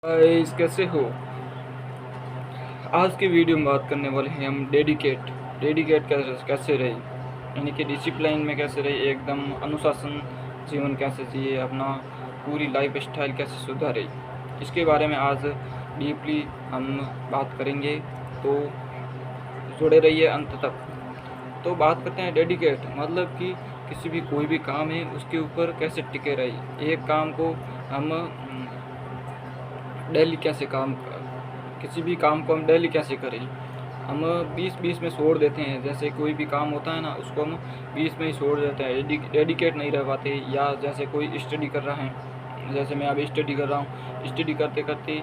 Guys, कैसे हो। आज की वीडियो में बात करने वाले हैं हम डेडिकेट कैसे रहे, यानी कि डिसिप्लिन में कैसे रहे, एकदम अनुशासन जीवन कैसे जिए, अपना पूरी लाइफ स्टाइल कैसे सुधारे, इसके बारे में आज डीपली हम बात करेंगे। तो जुड़े रहिए अंत तक। तो बात करते हैं डेडिकेट, मतलब कि किसी भी कोई भी काम है उसके ऊपर कैसे टिके रहे। एक काम को हम डेली कैसे किसी भी काम को हम डेली कैसे करें। हम 20-20 में छोड़ देते हैं, जैसे कोई भी काम होता है ना उसको हम 20 में ही छोड़ देते हैं, डेडिकेट नहीं रह पाते। या जैसे कोई स्टडी कर रहा है, जैसे मैं अभी स्टडी कर रहा हूँ, स्टडी करते करते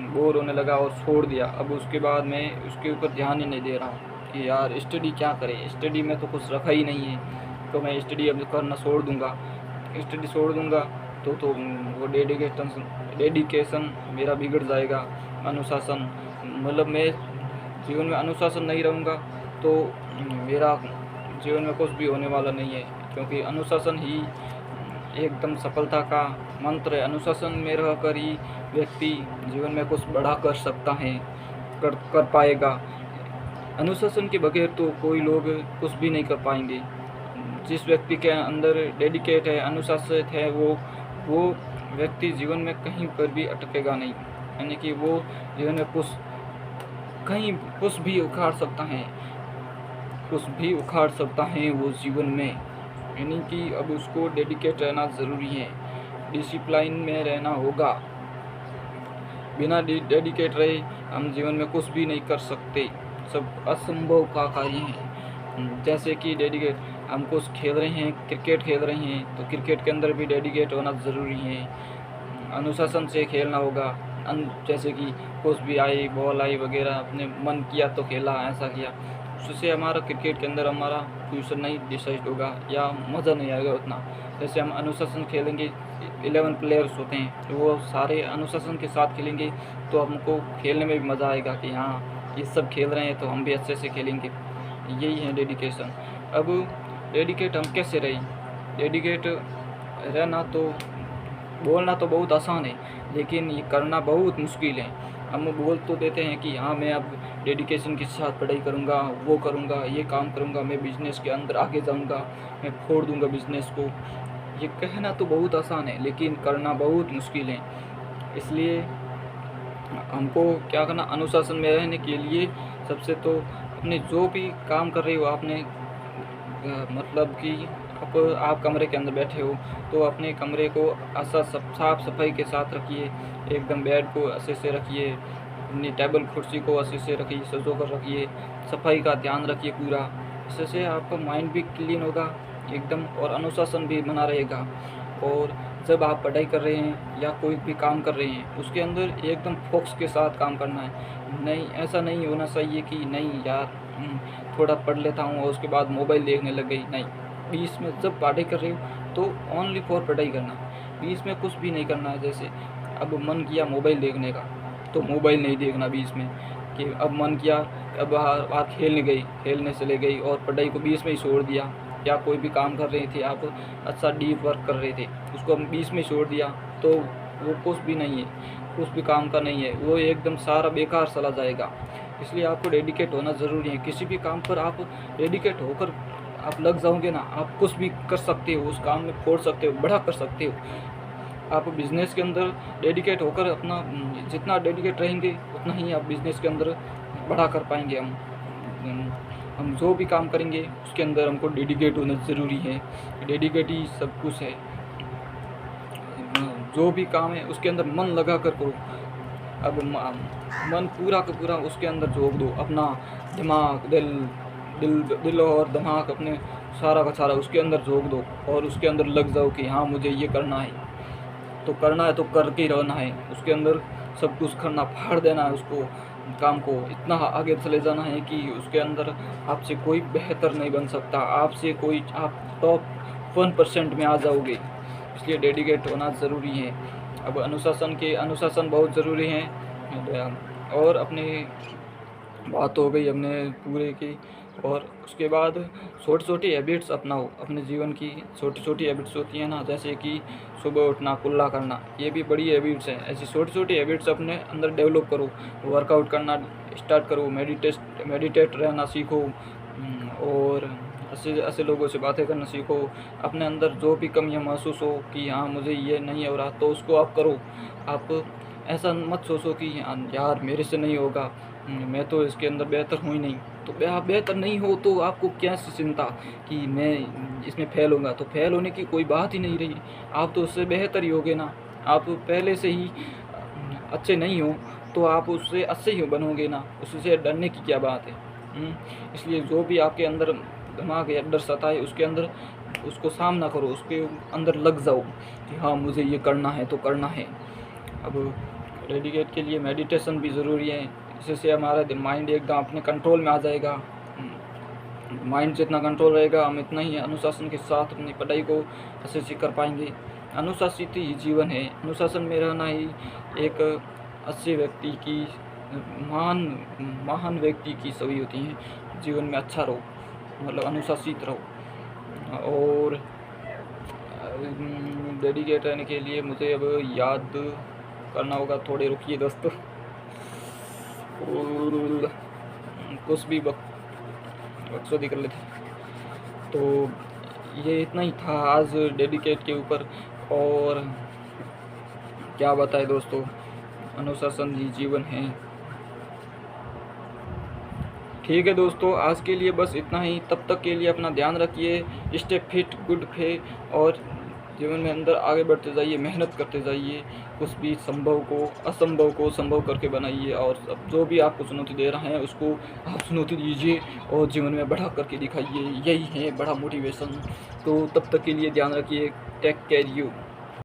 बोर होने लगा और छोड़ दिया। अब उसके बाद मैं उसके ऊपर ध्यान ही नहीं दे रहा हूँ कि यार स्टडी क्या करें, स्टडी में तो कुछ रखा ही नहीं है, तो मैं स्टडी अब करना छोड़ दूँगा। स्टडी छोड़ दूँगा तो वो डेडिकेशन मेरा बिगड़ जाएगा। अनुशासन, मतलब मैं जीवन में अनुशासन नहीं रहूँगा तो मेरा जीवन में कुछ भी होने वाला नहीं है, क्योंकि अनुशासन ही एकदम सफलता का मंत्र है। अनुशासन में रहकर ही व्यक्ति जीवन में कुछ बड़ा कर सकता है, कर पाएगा। अनुशासन के बगैर तो कोई लोग कुछ भी नहीं कर पाएंगे। जिस व्यक्ति के अंदर डेडिकेट है, अनुशासित है, वो व्यक्ति जीवन में कहीं पर भी अटकेगा नहीं, यानी कि वो जीवन में कुछ भी उखाड़ सकता है, वो जीवन में। यानी कि अब उसको डेडिकेट रहना ज़रूरी है, डिसिप्लिन में रहना होगा। बिना डेडिकेट रहे हम जीवन में कुछ भी नहीं कर सकते, सब असंभव का कार्य है। जैसे कि डेडिकेट, हम कुछ खेल रहे हैं, क्रिकेट खेल रहे हैं, तो क्रिकेट के अंदर भी डेडिकेट होना ज़रूरी है, अनुशासन से खेलना होगा। जैसे कि कुछ भी आई, बॉल आई वगैरह, अपने मन किया तो खेला, ऐसा किया, उससे हमारा क्रिकेट के अंदर हमारा फ्यूचर नहीं डिसाइड होगा या मज़ा नहीं आएगा उतना। जैसे हम अनुशासन खेलेंगे, 11 प्लेयर्स होते हैं तो वो सारे अनुशासन के साथ खेलेंगे तो हमको खेलने में भी मज़ा आएगा कि हाँ ये सब खेल रहे हैं तो हम भी अच्छे से खेलेंगे। यही है डेडिकेशन। अब डेडिकेट हम कैसे रहें। डेडिकेट रहना तो, बोलना तो बहुत आसान है, लेकिन ये करना बहुत मुश्किल है। हम बोल तो देते हैं कि हाँ मैं अब डेडिकेशन के साथ पढ़ाई करूँगा, वो करूँगा, ये काम करूँगा, मैं बिज़नेस के अंदर आगे जाऊँगा, मैं फोड़ दूँगा बिज़नेस को। ये कहना तो बहुत आसान है, लेकिन करना बहुत मुश्किल है। इसलिए हमको क्या करना, अनुशासन में रहने के लिए सबसे तो अपने जो भी काम कर रहे हो आपने, मतलब कि आप कमरे के अंदर बैठे हो तो अपने कमरे को साफ सफाई के साथ रखिए, एकदम बेड को अच्छे से रखिए, अपनी टेबल कुर्सी को अच्छे से रखिए, सजो कर रखिए, सफाई का ध्यान रखिए पूरा। इससे आपका माइंड भी क्लीन होगा एकदम, और अनुशासन भी बना रहेगा। और जब आप पढ़ाई कर रहे हैं या कोई भी काम कर रहे हैं, उसके अंदर एकदम फोकस के साथ काम करना है। नहीं, ऐसा नहीं होना चाहिए कि नहीं यार थोड़ा पढ़ लेता हूँ और उसके बाद मोबाइल देखने लग गई। नहीं, बीच में जब पढ़ाई कर रहे हो तो ओनली फॉर पढ़ाई करना, बीच में कुछ भी नहीं करना है। जैसे अब मन किया मोबाइल देखने का तो मोबाइल नहीं देखना बीच में, कि अब मन किया अब बाहर खेलने चले गई और पढ़ाई को बीच में ही छोड़ दिया। या कोई भी काम कर रहे थे आप, अच्छा डीप वर्क कर रहे थे, उसको हम बीच में छोड़ दिया तो वो कुछ भी नहीं है, कुछ भी काम का नहीं है, वो एकदम सारा बेकार चला जाएगा। इसलिए आपको डेडिकेट होना ज़रूरी है। किसी भी काम पर आप डेडिकेट होकर आप लग जाओगे ना, आप कुछ भी कर सकते हो, उस काम में फोड़ सकते हो, बड़ा कर सकते हो। आप बिज़नेस के अंदर डेडिकेट होकर अपना, जितना डेडिकेट रहेंगे उतना ही आप बिज़नेस के अंदर बड़ा कर पाएंगे। हम जो भी काम करेंगे उसके अंदर हमको डेडिकेट होना ज़रूरी है। डेडिकेट ही सब कुछ है। जो भी काम है उसके अंदर मन लगा कर करो। अब मन पूरा का पूरा उसके अंदर झोंक दो, अपना दिमाग, दिल और दिमाग, अपने सारा का सारा उसके अंदर झोंक दो और उसके अंदर लग जाओ कि हाँ मुझे ये करना है तो करके ही रहना है। उसके अंदर सब कुछ करना, फाड़ देना है उसको, काम को इतना आगे चले जाना है कि उसके अंदर आपसे कोई बेहतर नहीं बन सकता, आप टॉप 1% में आ जाओगे। इसलिए डेडिकेट होना ज़रूरी है। अब अनुशासन बहुत ज़रूरी है। और अपने बात हो गई हमने पूरे की। और उसके बाद छोटी छोटी हैबिट्स अपनाओ अपने जीवन की। छोटी छोटी हैबिट्स होती हैं ना, जैसे कि सुबह उठना, कुल्ला करना, ये भी बड़ी हैबिट्स हैं। ऐसी छोटी छोटी हैबिट्स अपने अंदर डेवलप करो। वर्कआउट करना स्टार्ट करो, मेडिटेट रहना सीखो, और ऐसे ऐसे लोगों से बातें करना सीखो। अपने अंदर जो भी कमियां महसूस हो कि हाँ मुझे ये नहीं हो रहा, तो उसको आप करो। आप ऐसा मत सोचो कि यार मेरे से नहीं होगा, मैं तो इसके अंदर बेहतर हूँ ही नहीं। तो आप बेहतर नहीं हो तो आपको क्या चिंता कि मैं इसमें फेल होगा। तो फेल होने की कोई बात ही नहीं रही, आप तो उससे बेहतर ही होगे ना। आप पहले से ही अच्छे नहीं हो तो आप उससे अच्छे ही बनोगे ना, उससे डरने की क्या बात है। इसलिए जो भी आपके अंदर दिमाग या डर सताए, उसके अंदर उसको सामना करो, उसके अंदर लग जाओ कि हाँ मुझे ये करना है तो करना है। अब डेडिकेट के लिए मेडिटेशन भी ज़रूरी है, इससे हमारा माइंड एकदम अपने कंट्रोल में आ जाएगा। माइंड जितना कंट्रोल रहेगा, हम इतना ही अनुशासन के साथ अपनी पढ़ाई को अच्छे से कर पाएंगे। अनुशासित ही जीवन है, अनुशासन में रहना ही एक अच्छे व्यक्ति की, महान व्यक्ति की सभी होती हैं। जीवन में अच्छा रहो, मतलब अनुशासित रहो। और डेडिकेट रहने के लिए मुझे अब याद करना होगा, थोड़े रुकिए दोस्तों, और कुछ भी बकचोदी कर लेते। तो ये इतना ही था आज डेडिकेट के ऊपर। और क्या बताए दोस्तों, अनुशासन ही जीवन है। ठीक है दोस्तों, आज के लिए बस इतना ही। तब तक के लिए अपना ध्यान रखिए, स्टे फिट, गुड फे, और जीवन में अंदर आगे बढ़ते जाइए, मेहनत करते जाइए। कुछ भी संभव को असंभव को संभव करके बनाइए, और जो भी आपको चुनौती दे रहे हैं उसको आप चुनौती दीजिए और जीवन में बढ़ा करके दिखाइए। यही है बड़ा मोटिवेशन। तो तब तक के लिए ध्यान रखिए। Take care you.